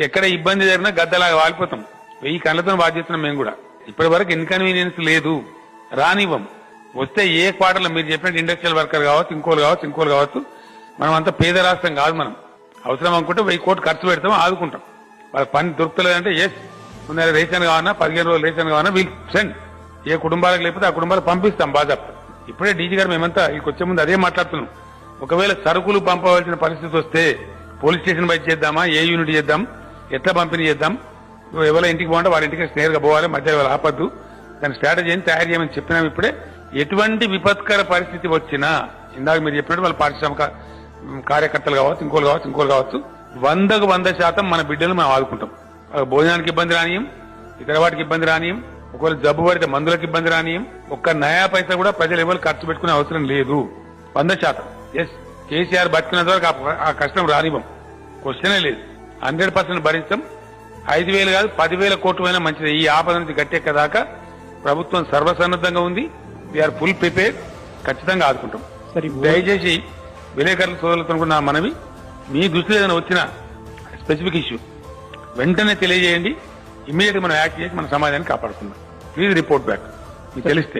ఎక్కడ ఇబ్బంది జరిగినా గద్దలాగా వాలిపోతాం. 1000 కళ్ళతో బాధ్యతున్నాం మేము కూడా. ఇప్పటి వరకు ఇన్కన్వీనియన్స్ లేదు, రానివ్వం. వస్తే ఏ క్వార్టర్లో మీరు చెప్పినట్టు ఇండస్ట్రియల్ వర్కర్ కావచ్చు, ఇంకోలు కావచ్చు. మనం అంతా పేద రాష్ట్రం కాదు. మనం అవసరం అనుకుంటే 1000 కోట్లు ఖర్చు పెడతాం, ఆదుకుంటాం. వాళ్ళకి పని దొరుకుతలేదంటే రేషన్ కావాలన్నా 15 రోజులు రేషన్ కావాలన్నా వీళ్ళు సెండ్. ఏ కుటుంబాలకు లేకపోతే ఆ కుటుంబాలకు పంపిస్తాం బాధ్యత. ఇప్పుడే డీజీ గారు మేమంతా ఇక్కడికి వచ్చే ముందు అదే మాట్లాడుతున్నాం. ఒకవేళ సరుకులు పంపవలసిన పరిస్థితి వస్తే పోలీస్ స్టేషన్ బయట చేద్దామా, ఏ యూనిట్ చేద్దాం, ఎట్లా పంపిణీ చేద్దాం, ఎవరి ఇంటికి పోంటే వారి ఇంటికి నేరుగా పోవాలి, మధ్య ఆపద్దు, దాని స్ట్రాటజీని తయారు చేయమని చెప్పినాం. ఇప్పుడే ఎటువంటి విపత్కర పరిస్థితి వచ్చినా ఇందాక మీరు చెప్పినట్టు వాళ్ళ పారిశ్రామిక కార్యకర్తలు కావచ్చు, ఇంకోలు కావచ్చు 100కు 100% మన బిడ్డలు మనం ఆదుకుంటాం. భోజనానికి ఇబ్బంది రానియం, ఇతర వాటికి ఇబ్బంది రానియం, ఒకవేళ జబ్బు పడితే మందులకు ఇబ్బంది రానియం. ఒక్క నయా పైసా కూడా ప్రజలు ఎవరు ఖర్చు పెట్టుకునే అవసరం లేదు. 100%. ఎస్, కేసీఆర్ బతికినంత వరకు ఆ కష్టం రానివ్వం, క్వశ్చనే లేదు. 100% భరిస్తాం. 5,000 కాదు 10,000 కోట్లు అయినా మంచిది. ఈ ఆపద నుంచి గట్టెక్కదాకా ప్రభుత్వం సర్వసన్నద్ధంగా ఉంది. We're full prepare. ఖచ్చితంగా ఆదుకుంటాం. దయచేసి విలేకరుల సోదరులతో కూడా నా మనవి, మీ దృష్టిలో ఏదైనా వచ్చిన స్పెసిఫిక్ ఇష్యూ వెంటనే తెలియజేయండి. ఇమీడియట్ గా మనం యాక్ట్ చేసి మన సమాజాన్ని కాపాడుకుందాం. ప్లీజ్ రిపోర్ట్ బ్యాక్ మీకు తెలిస్తే.